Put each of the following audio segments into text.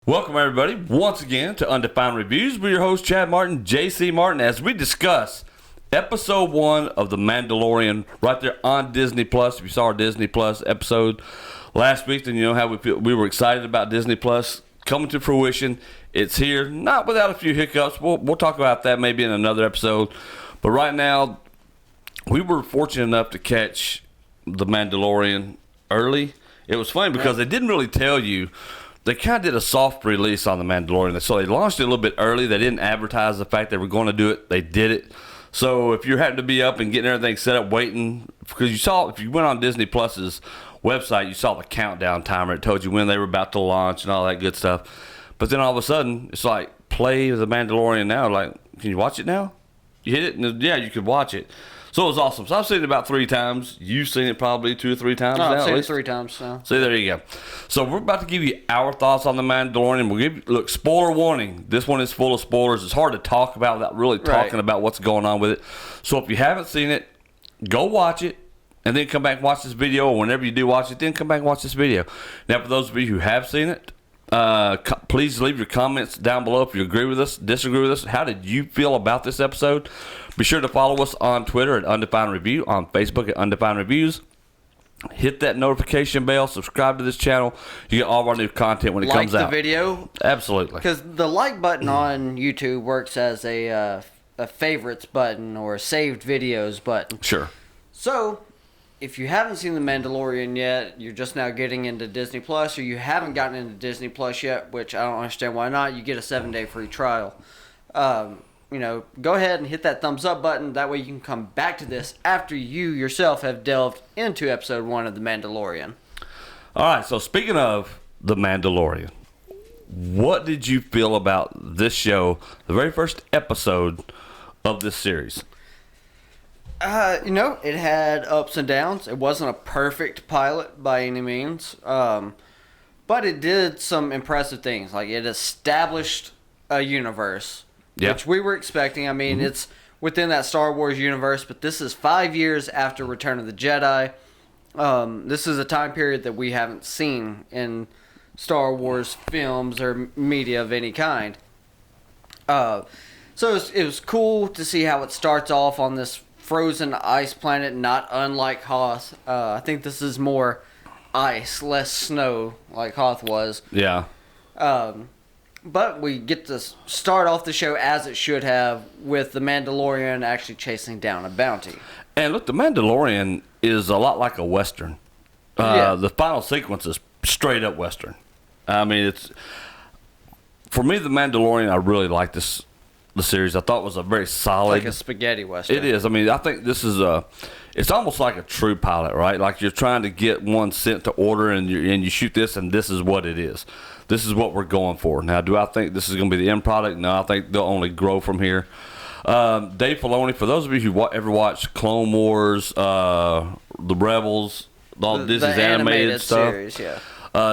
Welcome, everybody, once again to Undefined Reviews. We're your host, Chad Martin, JC Martin, as we discuss Episode 1 of The Mandalorian right there on Disney+. If you saw our Disney Plus episode last week, then you know how we were excited about Disney Plus coming to fruition. It's here, not without a few hiccups. We'll talk about that maybe in another episode. But right now, we were fortunate enough to catch The Mandalorian early. It was funny because they didn't really tell you. They kind of did a soft release on The Mandalorian. So they launched it a little bit early. They didn't advertise the fact they were going to do it. They did it. So if you happened to be up and getting everything set up, waiting, because you saw, if you went on Disney Plus's website, you saw the countdown timer. It told you when they were about to launch and all that good stuff. But then all of a sudden, it's like, play The Mandalorian now. Like, can you watch it now? You hit it, and yeah, you could watch it. So it was awesome. So I've seen it about 3 times. You've seen it probably 2 or 3 times now. I've seen it 3 times now. See, there you go. So we're about to give you our thoughts on The Mandalorian. We'll give you, look, spoiler warning. This one is full of spoilers. It's hard to talk about without really talking about what's going on with it. So if you haven't seen it, go watch it, and then come back and watch this video. Or whenever you do watch it, then come back and watch this video. Now, for those of you who have seen it, please leave your comments down below if you agree with us, disagree with us. How did you feel about this episode? Be sure to follow us on Twitter at Undefined Review, on Facebook at Undefined Reviews. Hit that notification bell, subscribe to this channel. You get all of our new content when it comes out. Like the video. Absolutely. Because the like button on YouTube works as a favorites button or a saved videos button. Sure. So, if you haven't seen The Mandalorian yet, you're just now getting into Disney Plus, or you haven't gotten into Disney Plus yet, which I don't understand why not, you get a 7-day free trial. Go ahead and hit that thumbs up button. That way you can come back to this after you yourself have delved into episode 1 of The Mandalorian. All right, so speaking of The Mandalorian, what did you feel about this show, the very first episode of this series? It had ups and downs. It wasn't a perfect pilot by any means. But it did some impressive things. Like, it established a universe. Yeah. Which we were expecting. I mean, it's within that Star Wars universe, but this is 5 years after Return of the Jedi. This is a time period that we haven't seen in Star Wars films or media of any kind. So it was cool to see how it starts off on this frozen ice planet, not unlike Hoth. I think this is more ice, less snow, like Hoth was. Yeah. But we get to start off the show as it should have, with the Mandalorian actually chasing down a bounty. And look, the Mandalorian is a lot like a Western. The final sequence is straight up Western. I mean, for me, the Mandalorian, I really like the series. I thought it was a very solid, like a spaghetti Western. It is. I mean, I think this is it's almost like a true pilot, right? Like you're trying to get one sent to order, and you shoot this, and this is what it is. This is what we're going for. Now, do I think this is going to be the end product? No, I think they'll only grow from here. Dave Filoni, for those of you who ever watched Clone Wars, The Rebels, all Disney's animated stuff. Series, yeah.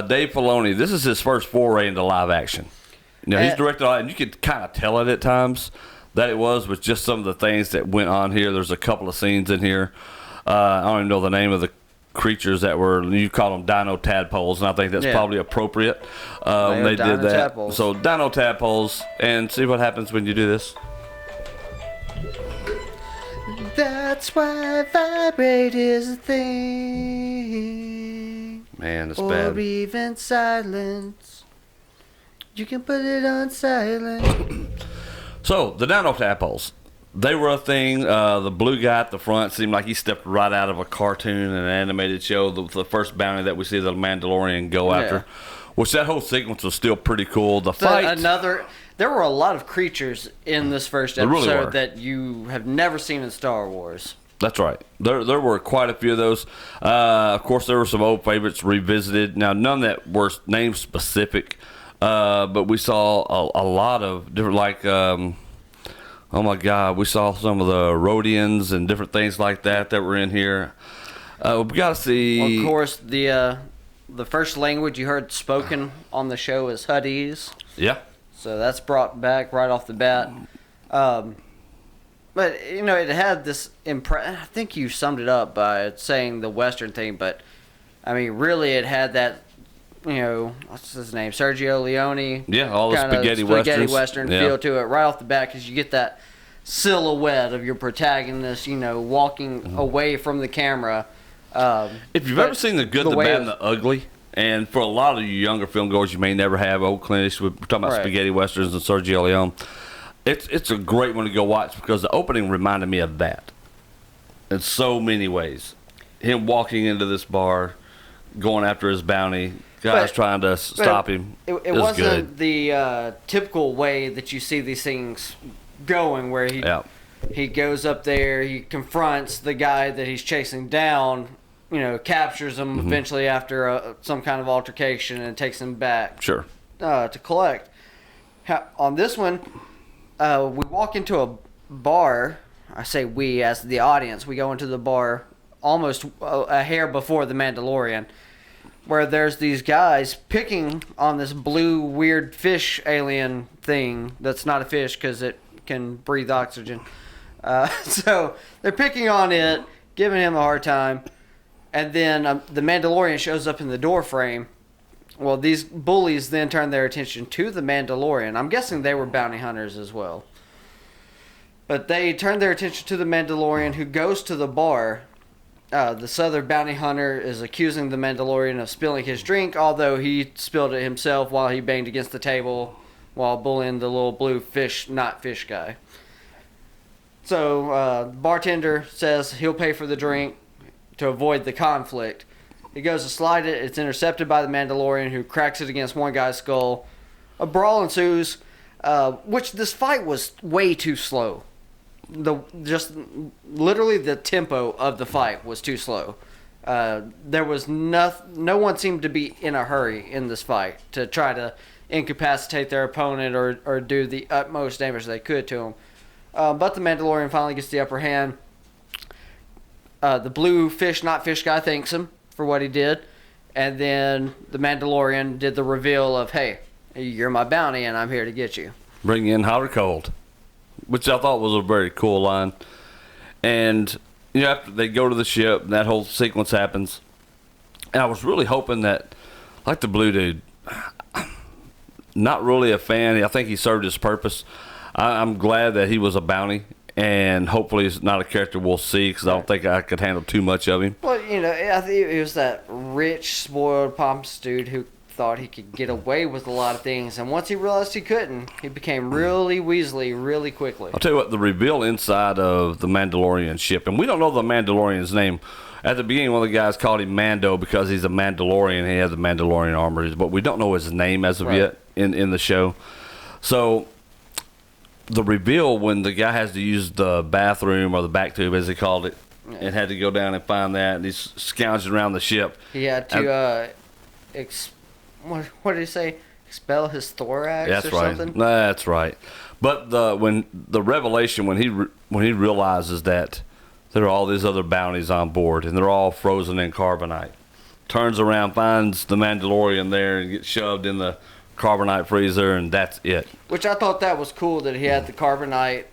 Dave Filoni, this is his first foray into live action. Now, he's directed, and you could kind of tell it at times that it was with just some of the things that went on here. There's a couple of scenes in here. I don't even know the name of the creatures that were, you call them dino tadpoles, and I think that's probably appropriate. They did that. Tadpoles. So dino tadpoles, and see what happens when you do this. That's why vibrate is a thing. Man, that's bad. Or even silence. You can put it on silent. So the dino tadpoles, they were a thing. The blue guy at the front seemed like he stepped right out of a cartoon and an animated show. The first bounty that we see the Mandalorian go after, which that whole sequence was still pretty cool. The fight. There were a lot of creatures in this first episode that you have never seen in Star Wars. That's right. There were quite a few of those. Of course, there were some old favorites revisited. Now, none that were name specific, but we saw a lot of different, like. Oh my God, we saw some of the Rhodians and different things like that were in here. We got to see... Well, of course, the first language you heard spoken on the show is Huttese. Yeah. So that's brought back right off the bat. But, it had this... I think you summed it up by saying the Western thing, but, I mean, really it had that what's his name, Sergio Leone. Yeah, all the kinda spaghetti westerns. western Yeah. feel to it right off the bat, because you get that silhouette of your protagonist, walking away from the camera. If you've ever seen The Good, the Bad, and the Ugly, and for a lot of you younger film goers, you may never have. Old Clint Eastwood, we're talking about Right. spaghetti westerns and Sergio Leone. It's a great one to go watch because the opening reminded me of that in so many ways. Him walking into this bar, going after his bounty, guys trying to stop him. It was wasn't good. the typical way that you see these things going, where he goes up there, he confronts the guy that he's chasing down, captures him eventually after some kind of altercation, and takes him back Sure. to collect. On this one, we walk into a bar. I say we as the audience. We go into the bar almost a hair before the Mandalorian, where there's these guys picking on this blue weird fish alien thing that's not a fish because it can breathe oxygen. So they're picking on it, giving him a hard time, and then the Mandalorian shows up in the door frame. Well, these bullies then turn their attention to the Mandalorian. I'm guessing they were bounty hunters as well. But they turn their attention to the Mandalorian, who goes to the bar. This other bounty hunter is accusing the Mandalorian of spilling his drink, although he spilled it himself while he banged against the table while bullying the little blue fish, not fish guy. So the bartender says he'll pay for the drink to avoid the conflict. He goes to slide it. It's intercepted by the Mandalorian, who cracks it against one guy's skull. A brawl ensues, which this fight was way too slow. Literally the tempo of the fight was too slow. There was no one seemed to be in a hurry in this fight to try to incapacitate their opponent or do the utmost damage they could to him. But the Mandalorian finally gets the upper hand. The blue fish, not fish guy, thanks him for what he did. And then the Mandalorian did the reveal of, hey, you're my bounty and I'm here to get you. Bring you in hot or cold, which I thought was a very cool line. And, after they go to the ship, and that whole sequence happens. And I was really hoping that, like the blue dude, not really a fan. I think he served his purpose. I'm glad that he was a bounty, and hopefully he's not a character we'll see, because I don't think I could handle too much of him. Well, I think it was that rich, spoiled, pompous dude who thought he could get away with a lot of things, and once he realized he couldn't, he became really Weasley really quickly. I'll tell you what, the reveal inside of the Mandalorian ship, and we don't know the Mandalorian's name. At the beginning, one of the guys called him Mando because he's a Mandalorian. He has the Mandalorian armor, but we don't know his name as of yet in the show. So the reveal when the guy has to use the bathroom or the back tube, as he called it, and had to go down and find that, and he's scounging around the ship. He had to what did he say? Expel his thorax something? That's right. But when the revelation, when he realizes that there are all these other bounties on board and they're all frozen in carbonite, turns around, finds the Mandalorian there, and gets shoved in the carbonite freezer, and that's it. Which I thought that was cool that he had the carbonite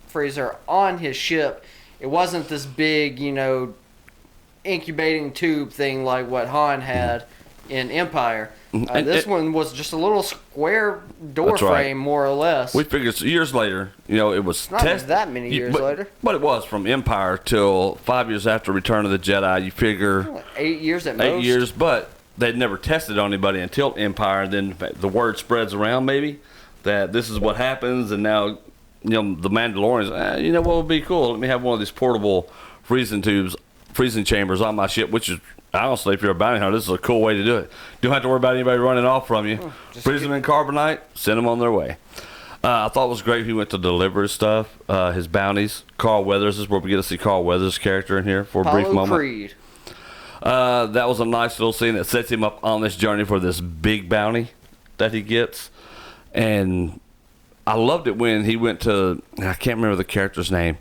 freezer on his ship. It wasn't this big, incubating tube thing like what Han had in Empire. This one was just a little square door frame, more or less. We figured years later, it was not that many years later. But it was from Empire till 5 years after Return of the Jedi. You figure 8 years at most. 8 years, but they'd never tested on anybody until Empire. Then the word spreads around, maybe, that this is what happens, and now the Mandalorians. What would be cool? Let me have one of these portable freezing chambers on my ship, which is. Honestly, if you're a bounty hunter, this is a cool way to do it. You don't have to worry about anybody running off from you. Freeze them in carbonite, send them on their way. I thought it was great he went to deliver his stuff, his bounties. Carl Weathers is where we get to see Carl Weathers' character in here for a brief moment. Creed. That was a nice little scene that sets him up on this journey for this big bounty that he gets. And I loved it when he went to, I can't remember the character's name,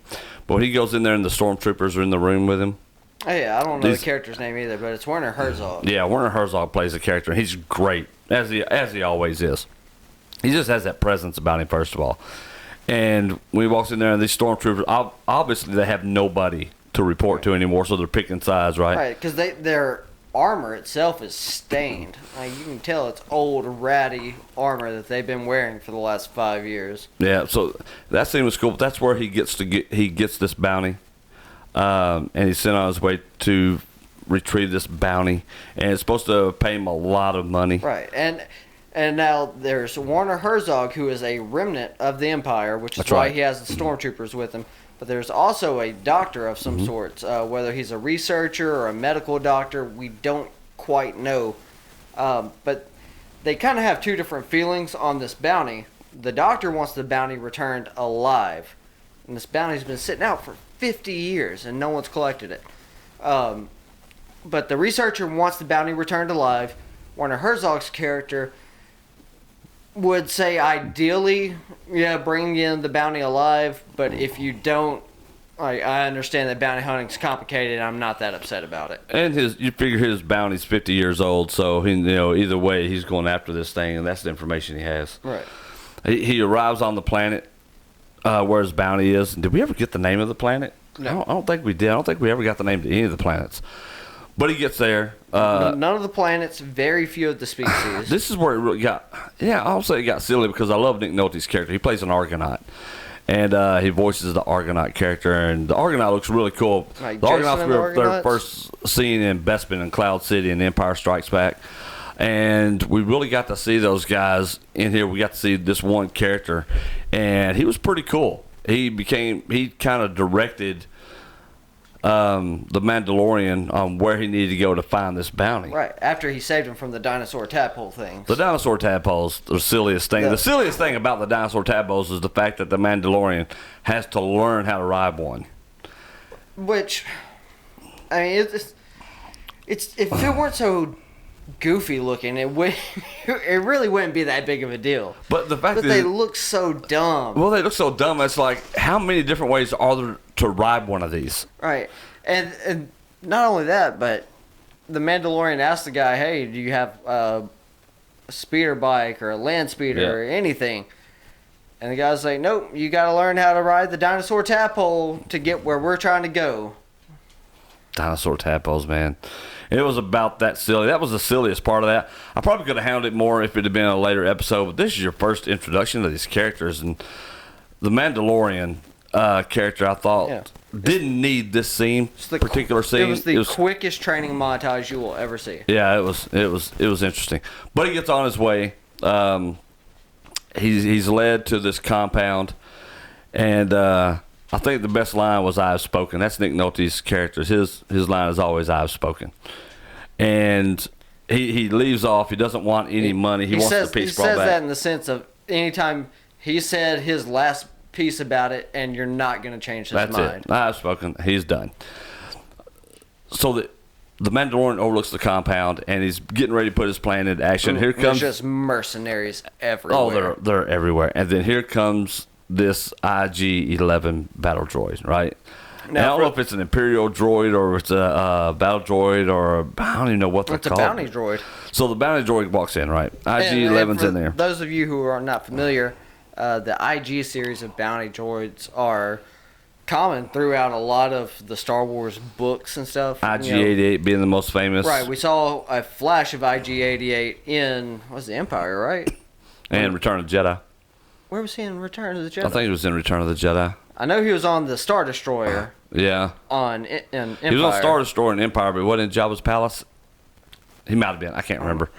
but when he goes in there and the stormtroopers are in the room with him. Hey, I don't know the character's name either, but it's Werner Herzog. Yeah, Werner Herzog plays the character, and he's great, as he always is. He just has that presence about him, first of all. And when he walks in there, and these stormtroopers, obviously they have nobody to report to anymore, so they're picking sides, right? Right, because they're armor itself is stained. Like, you can tell it's old, ratty armor that they've been wearing for the last 5 years. Yeah, so that scene was cool. But that's where he gets this bounty, and he's sent on his way to retrieve this bounty, and it's supposed to pay him a lot of money. Right, and now there's Werner Herzog, who is a remnant of the Empire, which is why he has the stormtroopers with him. But there's also a doctor of some sort, whether he's a researcher or a medical doctor, we don't quite know. But they kind of have two different feelings on this bounty. The doctor wants the bounty returned alive, and this bounty's been sitting out for 50 years, and no one's collected it. But the researcher wants the bounty returned alive. Werner Herzog's character would say ideally, yeah, bring in the bounty alive, but if you don't, I understand that bounty hunting's complicated, I'm not that upset about it. And you figure his bounty's 50 years old, so either way he's going after this thing, and that's the information he has. Right. He arrives on the planet where his bounty is. Did we ever get the name of the planet? No. I don't think we did. I don't think we ever got the name to any of the planets. But he gets there. None of the planets, very few of the species. This is where it really got, I'll say it got silly because I love Nick Nolte's character. He plays an Argonaut. And he voices the Argonaut character. And the Argonaut looks really cool. Like the Jason Argonauts and we the were Argonauts? first seen in Bespin and Cloud City and Empire Strikes Back. And we really got to see those guys in here. We got to see this one character. And he was pretty cool. He kind of directed the Mandalorian on where he needed to go to find this bounty. Right, after he saved him from the dinosaur tadpole things. The dinosaur tadpoles, the silliest thing. The silliest thing about the dinosaur tadpoles is the fact that the Mandalorian has to learn how to ride one. Which, I mean, it's if it weren't so goofy looking, it really wouldn't be that big of a deal. But the fact that they look so dumb. Well, they look so dumb. It's like, how many different ways are there to ride one of these? Right, and not only that, but the Mandalorian asked the guy, "Hey, do you have a speeder bike or a land speeder or anything?" And the guy's like, "Nope, you got to learn how to ride the dinosaur tadpole to get where we're trying to go." Dinosaur tadpoles, man. It was about that silly. That was the silliest part of that. I probably could have handled it more if it had been a later episode, but this is your first introduction to these characters. And the Mandalorian character, I thought, didn't need this particular scene. It was the quickest training montage you will ever see. Yeah, it was interesting. But he gets on his way. He's led to this compound, and I think the best line was "I've spoken." That's Nick Nolte's character. His line is always "I've spoken," and he leaves off. He doesn't want any money. He wants the piece brought back. He says that in the sense of anytime he said his last piece about it, and you're not going to change his mind. That's it. I've spoken. He's done. So the Mandalorian overlooks the compound, and he's getting ready to put his plan into action. Here comes there's just mercenaries everywhere. Oh, they're everywhere. And then here comes this IG-11 battle droid, right? Now, I don't know if it's an Imperial droid or it's a battle droid or I don't even know what they're called. It's a bounty droid. So the bounty droid walks in, right? IG-11's in there. Those of you who are not familiar, the IG series of bounty droids are common throughout a lot of the Star Wars books and stuff. IG-88 being the most famous. Right. We saw a flash of IG-88 in, the Empire, right? And Return of the Jedi. Where was he in Return of the Jedi? I think it was in Return of the Jedi. I know he was on the Star Destroyer. Yeah. In Empire. He was on Star Destroyer in Empire, but he wasn't in Jabba's palace. He might have been. I can't remember.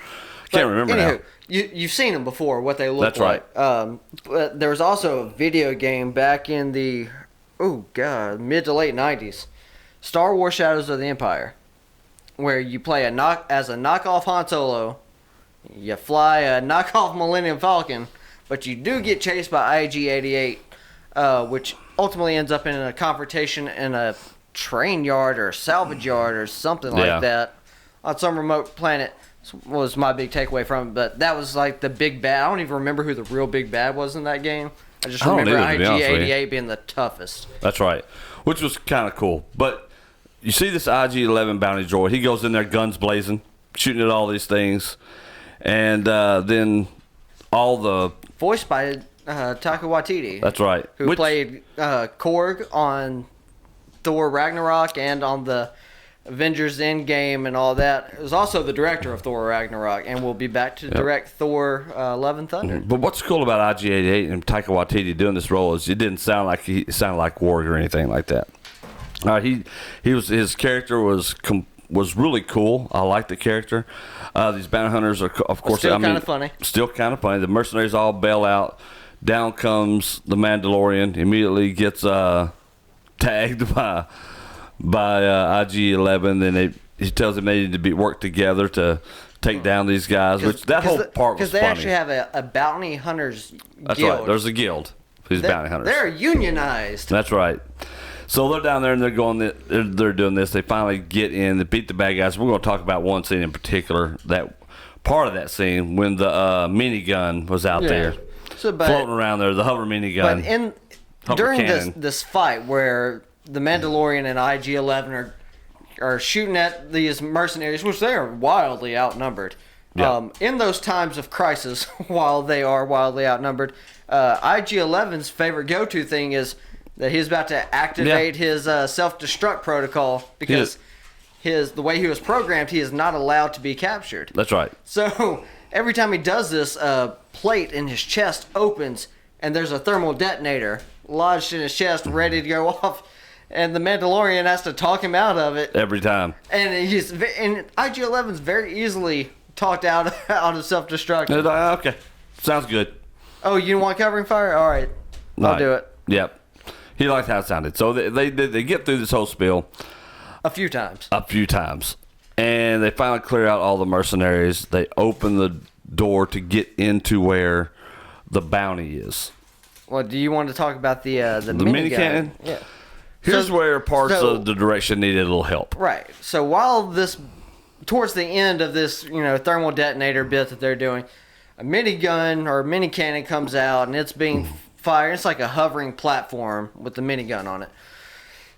Now. You've seen them before, what they look like. That's right. But there was also a video game back in the, mid to late 90s. Star Wars Shadows of the Empire. Where you play as a knockoff Han Solo. You fly a knockoff Millennium Falcon. But you do get chased by IG-88, which ultimately ends up in a confrontation in a train yard or a salvage yard or something like that on some remote planet. Was my big takeaway from it. But that was like the big bad. I don't even remember who the real big bad was in that game. I just remember IG-88 being the toughest. That's right, which was kind of cool. But you see this IG-11 bounty droid. He goes in there, guns blazing, shooting at all these things. And then all the... Voiced by Taika Waititi. That's right. Who played Korg on Thor Ragnarok and on the Avengers Endgame and all that. It was also the director of Thor Ragnarok, and will be back to direct Thor Love and Thunder. But what's cool about IG-88 and Taika Waititi doing this role is it didn't sound like he sounded like Warg or anything like that. His character was really cool. I like the character. These bounty hunters are, of course, still kind of funny. Still kind of funny. The mercenaries all bail out. Down comes the Mandalorian. Immediately gets tagged by IG-11. Then he tells them they need to work together to take down these guys. Which that whole part was funny. Because they actually have a bounty hunters guild. That's right. There's a guild. These bounty hunters. They're unionized. That's right. So they're down there and they're doing this. They finally get in. They beat the bad guys. We're going to talk about one scene in particular. That part of that scene when the minigun was out there, floating around there. The hover minigun. But during this fight where the Mandalorian and IG-11 are shooting at these mercenaries, which they are wildly outnumbered. Yeah. In those times of crisis, while they are wildly outnumbered, IG-11's favorite go-to thing is that he's about to activate his self-destruct protocol because the way he was programmed, he is not allowed to be captured. That's right. So every time he does this, a plate in his chest opens, and there's a thermal detonator lodged in his chest, ready to go off. And the Mandalorian has to talk him out of it every time. And IG-11's very easily talked out of self-destruct. Okay, sounds good. Oh, you want covering fire? All right, I'll do it. Yep. He liked how it sounded. So they get through this whole spiel a few times, and they finally clear out all the mercenaries. They open the door to get into where the bounty is. Well, do you want to talk about the mini cannon? Yeah. Here's where parts of the direction needed a little help. Right. So towards the end of this, thermal detonator bit that they're doing, a minigun or a mini cannon comes out and it's being fired. It's like a hovering platform with the minigun on it.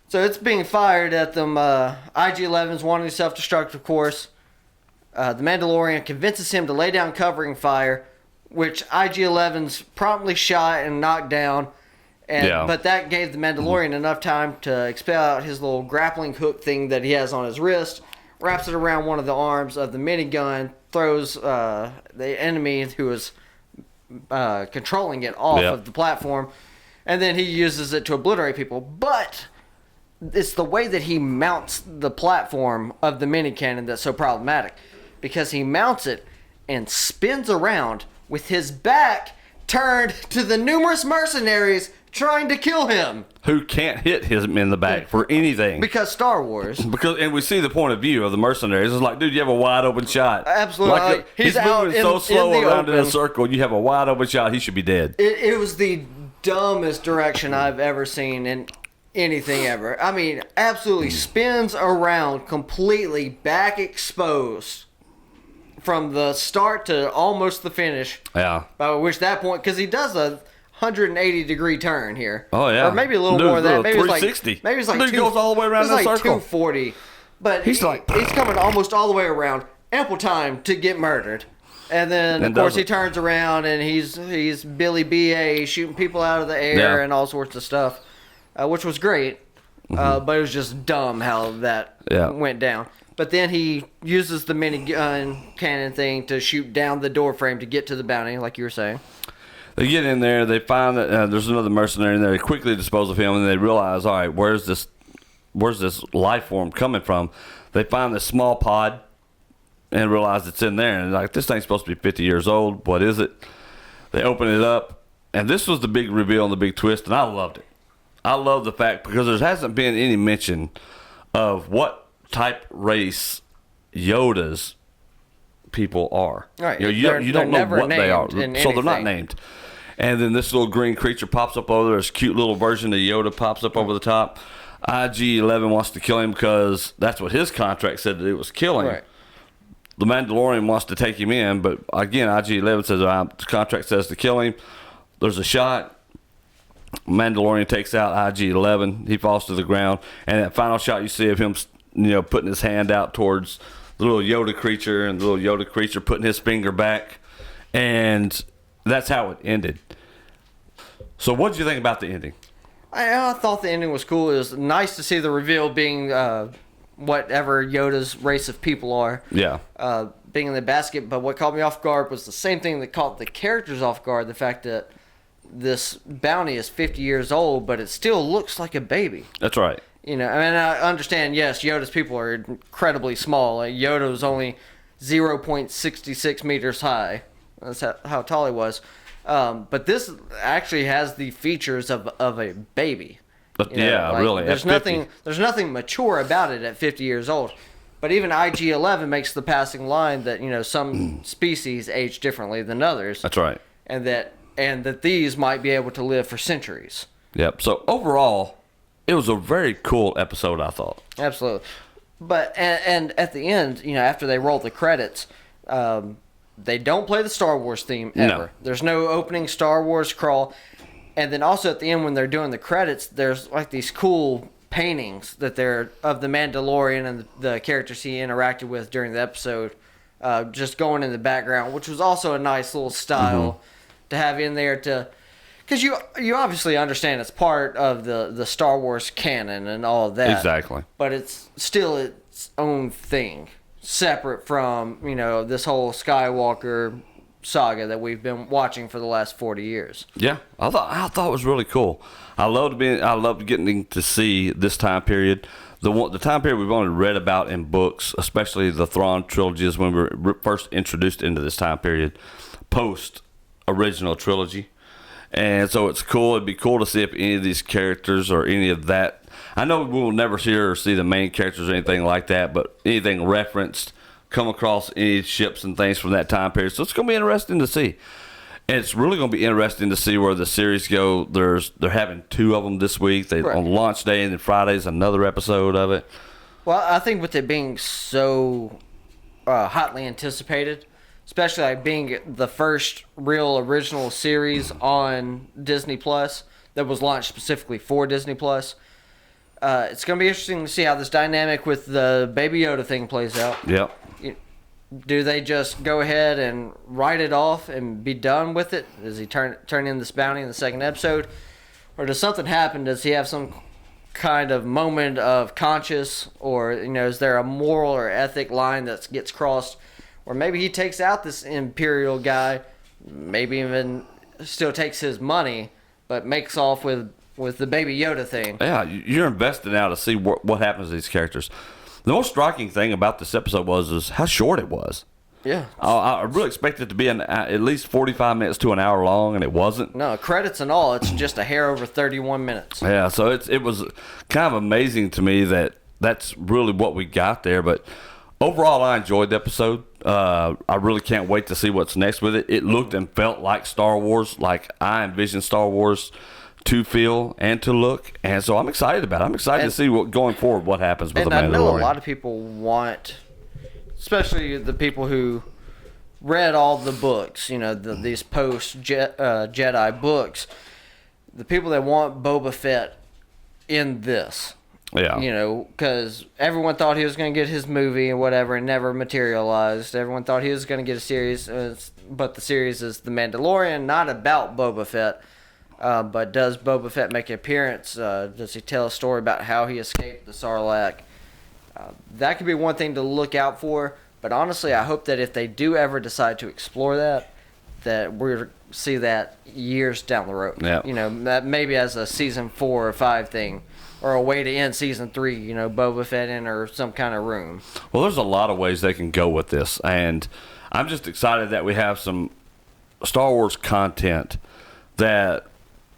So it's being fired at them. IG-11's wanting to self-destruct, of course. The Mandalorian convinces him to lay down covering fire, which IG-11's promptly shot and knocked down. But that gave the Mandalorian enough time to expel out his little grappling hook thing that he has on his wrist, wraps it around one of the arms of the minigun, throws the enemy who is controlling it off of the platform, and then he uses it to obliterate people. But it's the way that he mounts the platform of the mini cannon that's so problematic, because he mounts it and spins around with his back turned to the numerous mercenaries trying to kill him, who can't hit him in the back for anything because Star Wars. And we see the point of view of the mercenaries. It's like, dude, you have a wide open shot. Absolutely, he's moving so slow around in a circle. You have a wide open shot. He should be dead. It was the dumbest direction I've ever seen in anything ever. I mean, absolutely spins around completely back exposed from the start to almost the finish. Yeah. By which that point, because he does a 180-degree turn here. Oh yeah. Or maybe a little more than that. Maybe 360. Maybe it's like Dude goes all the way around in a circle. 240. But he's coming almost all the way around. Ample time to get murdered. And then of course he turns around and he's Billy B.A. shooting people out of the air and all sorts of stuff, which was great. But it was just dumb how that went down. But then he uses the minigun cannon thing to shoot down the door frame to get to the bounty, like you were saying. They get in there. They find that there's another mercenary in there. They quickly dispose of him, and they realize, all right, where's this life form coming from? They find this small pod and realize it's in there. And like, this thing's supposed to be 50 years old. What is it? They open it up, and this was the big reveal and the big twist, and I loved it. I love the fact because there hasn't been any mention of what type race Yoda's people are. Right. You don't know what they are, so they're not named. And then this little green creature pops up over there. This cute little version of Yoda pops up over the top. IG-11 wants to kill him because that's what his contract said that it was killing. Right. The Mandalorian wants to take him in, but again, IG-11 says the contract says to kill him. There's a shot. Mandalorian takes out IG-11. He falls to the ground, and that final shot you see of him, putting his hand out towards the little Yoda creature, and the little Yoda creature putting his finger back, and that's how it ended. So what did you think about the ending? I thought the ending was cool. It was nice to see the reveal being whatever Yoda's race of people are. Yeah. Being in the basket, but what caught me off guard was the same thing that caught the characters off guard, the fact that this bounty is 50 years old, but it still looks like a baby. That's right. You know, I mean, I understand, yes, Yoda's people are incredibly small. Like, Yoda was only 0.66 meters high. That's how tall he was. But this actually has the features of a baby. You know, like, really. There's nothing mature about it at 50 years old. But even IG-11 makes the passing line that, you know, some species age differently than others. That's right. And that these might be able to live for centuries. Yep. So overall, it was a very cool episode, I thought. Absolutely. But and at the end, you know, after they roll the credits, they don't play the Star Wars theme ever. No. There's no opening Star Wars crawl. And then also at the end when they're doing the credits, there's like these cool paintings that they're of the Mandalorian and the characters he interacted with during the episode, just going in the background, which was also a nice little style to have in there because you obviously understand it's part of the Star Wars canon and all of that. Exactly. But it's still its own thing, separate from, you know, this whole Skywalker saga that we've been watching for the last 40 years. Yeah, I thought it was really cool. I loved getting to see this time period. The time period we've only read about in books, especially the Thrawn trilogy, is when we were first introduced into this time period, post original trilogy. And so it's cool. It'd be cool to see if any of these characters or any of that. I know we will never hear or see the main characters or anything like that, but anything referenced, come across any ships and things from that time period. So it's going to be interesting to see. And it's really going to be interesting to see where the series go. They're having 2 of them this week. Right. On launch day, and then Friday's another episode of it. Well, I think with it being so hotly anticipated, especially like being the first real original series on Disney Plus that was launched specifically for Disney Plus, it's going to be interesting to see how this dynamic with the Baby Yoda thing plays out. Yep. Do they just go ahead and write it off and be done with it? Does he turn in this bounty in the second episode? Or does something happen? Does he have some kind of moment of conscience? Or, you know, is there a moral or ethic line that gets crossed? Or maybe he takes out this Imperial guy, maybe even still takes his money, but makes off with the Baby Yoda thing. Yeah, you're invested now to see what happens to these characters. The most striking thing about this episode was how short it was. Yeah. I really expected it to be at least 45 minutes to an hour long, and it wasn't. No, credits and all, it's just a hair over 31 minutes. Yeah, so it was kind of amazing to me that that's really what we got there. But overall, I enjoyed the episode. I really can't wait to see what's next with it. It looked and felt like Star Wars, like I envisioned Star Wars to feel and to look, and so I'm excited about it. I'm excited to see going forward what happens with the Mandalorian. And I know a lot of people want, especially the people who read all the books, you know, these post Jedi books, the people that want Boba Fett in this. Yeah. You know, because everyone thought he was going to get his movie and whatever, and never materialized. Everyone thought he was going to get a series, but the series is The Mandalorian, not about Boba Fett. But does Boba Fett make an appearance? Does he tell a story about how he escaped the Sarlacc? That could be one thing to look out for. But honestly, I hope that if they do ever decide to explore that we'll see that years down the road. Yeah. You know, that maybe as a season 4 or 5 thing, or a way to end season 3. You know, Boba Fett in or some kind of room. Well, there's a lot of ways they can go with this, and I'm just excited that we have some Star Wars content that,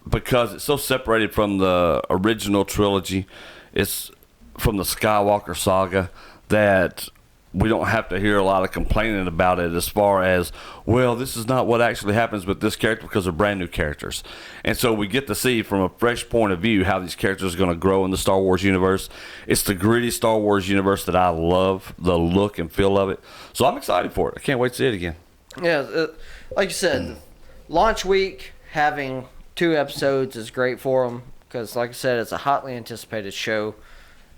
because it's so separated from the original trilogy, it's from the Skywalker saga, that we don't have to hear a lot of complaining about it as far as, well, this is not what actually happens with this character because they're brand new characters. And so we get to see from a fresh point of view how these characters are going to grow in the Star Wars universe. It's the gritty Star Wars universe that I love, the look and feel of it. So I'm excited for it. I can't wait to see it again. Yeah, like you said, launch week, having 2 episodes is great for them because, like I said, it's a hotly anticipated show.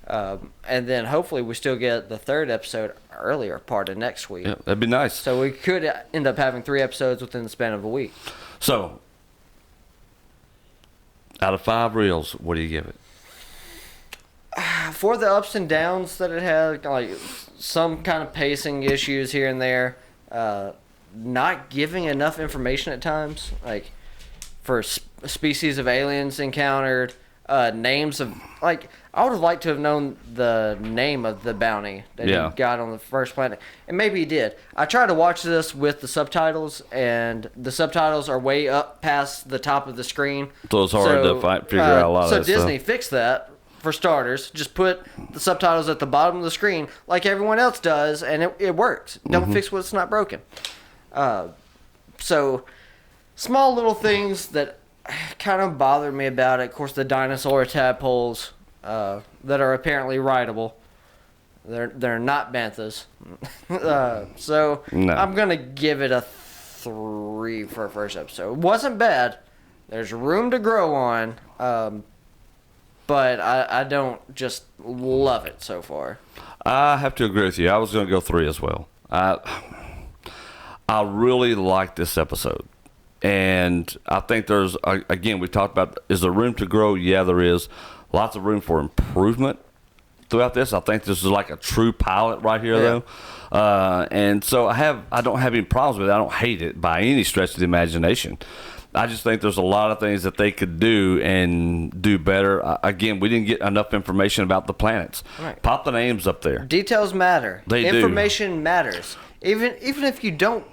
And then hopefully we still get the 3rd episode earlier part of next week. Yeah, that'd be nice. So we could end up having 3 episodes within the span of a week. So, out of 5 reels, what do you give it? for the ups and downs that it had, like some kind of pacing issues here and there, not giving enough information at times, like for species of aliens encountered, names of, like, I would have liked to have known the name of the bounty that he got on the first planet, and maybe he did. I tried to watch this with the subtitles, and the subtitles are way up past the top of the screen, so it's hard to figure out a lot of that stuff. So Disney stuff. fixed that. For starters, just put the subtitles at the bottom of the screen like everyone else does, and it works. Don't fix what's not broken. So, small little things that kind of bothered me about it. Of course, the dinosaur tadpoles that are apparently rideable. They're not banthas. So, no. I'm going to give it a 3 for a first episode. It wasn't bad. There's room to grow on. But I don't just love it so far. I have to agree with you. I was going to go 3 as well. I really like this episode. And I think there's, again, we talked about, is there room to grow? Yeah, there is. Lots of room for improvement throughout this. I think this is like a true pilot right here, though. And so I don't have any problems with it. I don't hate it by any stretch of the imagination. I just think there's a lot of things that they could do and do better. Again, we didn't get enough information about the planets. Right. Pop the names up there. Details matter. They do. Information matters. Even if you don't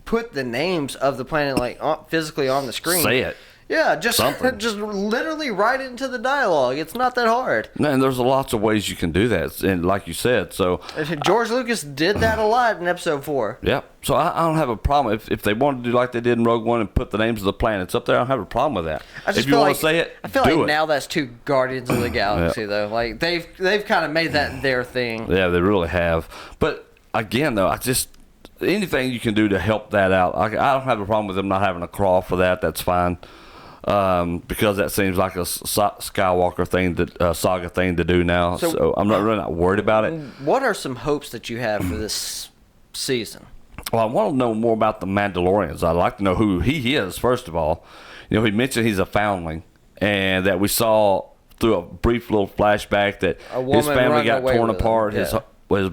put the names of the planet like physically on the screen. Say it. Yeah, just Something. just literally write it into the dialogue. It's not that hard. And there's lots of ways you can do that, and like you said, so George Lucas did that a lot in Episode 4. yeah. So I don't have a problem if they wanted to do like they did in Rogue One and put the names of the planets up there. I don't have a problem with that. If you want to say it, I feel do like it. now that's too Guardians of the Galaxy though. Like they've kind of made that their thing. Yeah, they really have. But again, though, anything you can do to help that out. I don't have a problem with them not having a crawl for that. That's fine. Because that seems like a Skywalker thing, saga thing to do now. So I'm really not worried about it. What are some hopes that you have for this season? Well, I want to know more about the Mandalorians. I'd like to know who he is, first of all. You know, he mentioned he's a foundling, and that we saw through a brief little flashback that his family got torn apart. His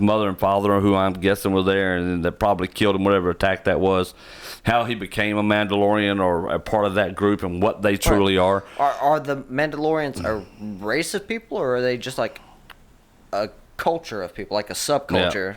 mother and father, who I'm guessing were there, and they probably killed him, whatever attack that was. How he became a Mandalorian or a part of that group and what they truly are. Are the Mandalorians a race of people, or are they just like a culture of people, like a subculture?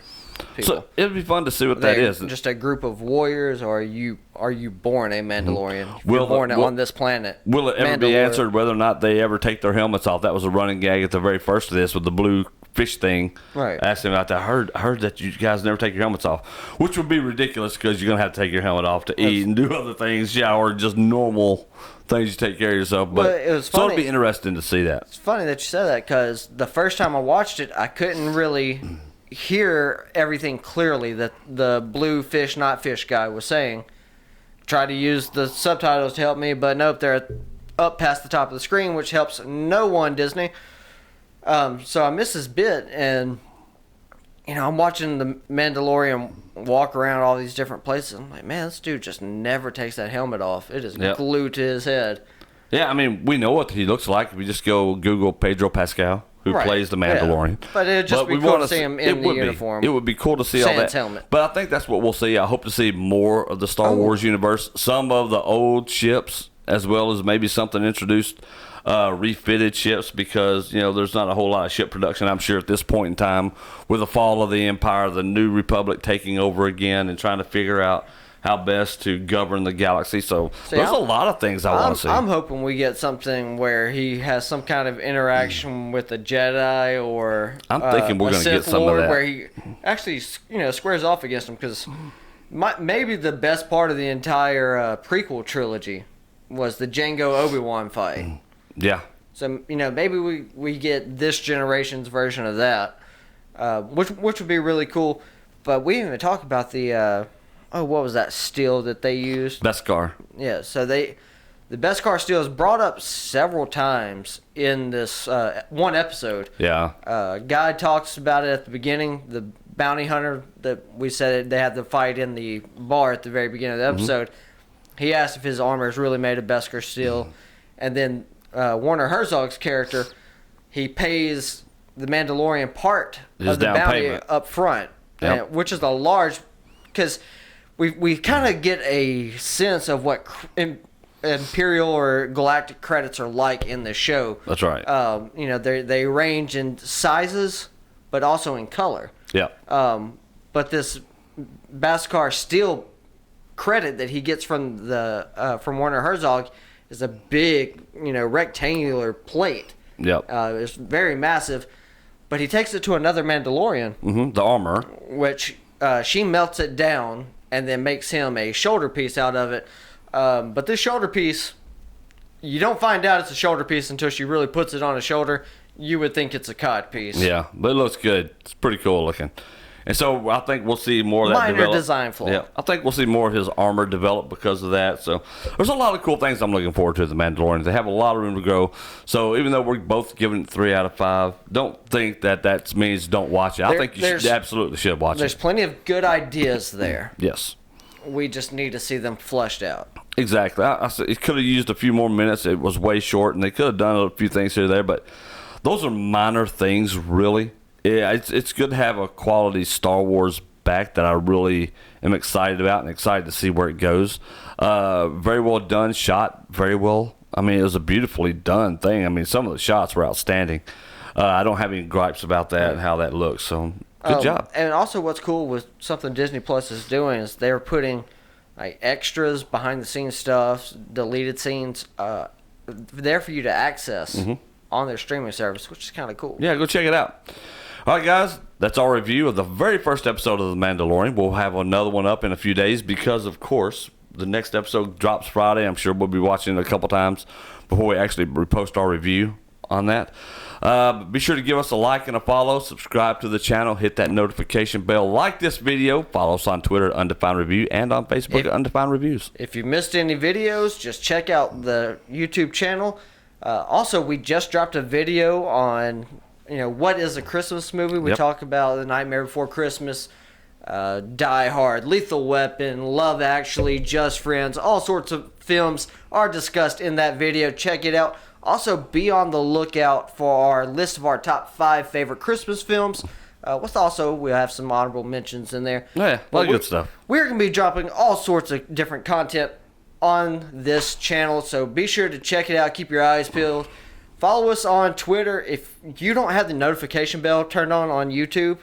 People? So it'd be fun to see what that is. Just a group of warriors, or are you born a Mandalorian? You're born on this planet. Will it ever be answered whether or not they ever take their helmets off? That was a running gag at the very first of this with the blue fish thing. Right. Asking about that. I heard that you guys never take your helmets off, which would be ridiculous because you're gonna have to take your helmet off to eat and do other things, shower, just normal things you take care of yourself. But it was funny. So it'd be interesting to see that. It's funny that you said that because the first time I watched it, I couldn't really hear everything clearly that the blue fish, not fish guy was saying. Tried to use the subtitles to help me, but nope, they're up past the top of the screen, which helps no one, Disney. So I missed this bit, and I'm watching the Mandalorian walk around all these different places. I'm like, man, this dude just never takes that helmet off. It is glued to his head. Yeah, I mean, we know what he looks like. We just go Google Pedro Pascal, who plays the Mandalorian. Yeah. But it'd just be cool to see him in the uniform. It would be cool to see all that. Helmet. But I think that's what we'll see. I hope to see more of the Star Wars universe. Some of the old ships, as well as maybe something introduced, refitted ships, because there's not a whole lot of ship production, I'm sure, at this point in time, with the fall of the Empire, the New Republic taking over again, and trying to figure out how best to govern the galaxy. So there's a lot of things I want to see. I'm hoping we get something where he has some kind of interaction with a Jedi, or I'm thinking we're going to get some of that, where he actually squares off against him, because maybe the best part of the entire prequel trilogy was the Jango Obi-Wan fight. Yeah. So maybe we get this generation's version of that, which would be really cool. But we didn't even talk about the what was that steel that they used? Beskar. Yeah. So the Beskar steel is brought up several times in this one episode. Yeah. Guy talks about it at the beginning. The bounty hunter that we said they had the fight in the bar at the very beginning of the episode. He asked if his armor is really made of Beskar steel, and then Werner Herzog's character, he pays the Mandalorian part His of the down bounty payment. up front, Yep. which is a large, because we kind of get a sense of what Imperial or Galactic credits are like in the show. That's right. You know, they range in sizes, but also in color. Yeah. But this Beskar Steel credit that he gets from from Werner Herzog is a big, rectangular plate. Yep. It's very massive, but he takes it to another Mandalorian, The armor. which she melts it down and then makes him a shoulder piece out of it. But this shoulder piece, you don't find out it's a shoulder piece until she really puts it on his shoulder. You would think it's a cod piece. Yeah, but it looks good. It's pretty cool looking. And so I think we'll see more of that Minor develop. design flaw. Yeah, I think we'll see more of his armor develop because of that. So there's a lot of cool things I'm looking forward to The Mandalorian. They have a lot of room to grow. So even though we're both giving it 3 out of 5, don't think that means don't watch it. I think you absolutely should watch There's it. plenty of good ideas there. Yes. We just need to see them fleshed out. Exactly. It could have used a few more minutes. It was way short, and they could have done a few things here or there, but those are minor things, really. Yeah, it's good to have a quality Star Wars back that I really am excited about and excited to see where it goes. Very well done, shot very well. I mean, it was a beautifully done thing. I mean, some of the shots were outstanding. I don't have any gripes about that and how that looks, so good job. And also what's cool with something Disney Plus is doing is they're putting like extras, behind the scenes stuff, deleted scenes there for you to access on their streaming service, which is kind of cool. Yeah, go check it out. All right, guys, that's our review of the very first episode of The Mandalorian. We'll have another one up in a few days because, of course, the next episode drops Friday. I'm sure we'll be watching it a couple times before we actually repost our review on that. Be sure to give us a like and a follow. Subscribe to the channel. Hit that notification bell. Like this video. Follow us on Twitter at Undefined Review and on Facebook at Undefined Reviews. If you missed any videos, just check out the YouTube channel. Also, we just dropped a video on what is a Christmas movie. We talk about The Nightmare Before Christmas, Die Hard, Lethal Weapon, Love Actually, Just Friends. All sorts of films are discussed in that video. Check it out. Also, be on the lookout for our list of our top 5 favorite Christmas films. We'll have some honorable mentions in there. Yeah, a lot of good stuff. We're going to be dropping all sorts of different content on this channel, so be sure to check it out. Keep your eyes peeled. Follow us on Twitter. If you don't have the notification bell turned on YouTube,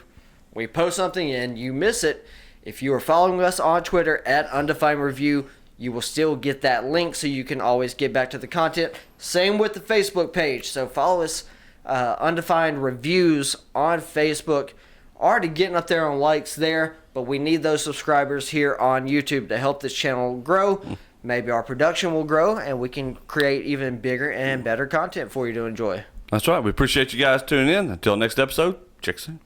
we post something and you miss it. If you are following us on Twitter at Undefined Review, you will still get that link so you can always get back to the content. Same with the Facebook page. So follow us, Undefined Reviews on Facebook. Already getting up there on likes there, but we need those subscribers here on YouTube to help this channel grow. Maybe our production will grow and we can create even bigger and better content for you to enjoy. That's right. We appreciate you guys tuning in. Until next episode, check soon.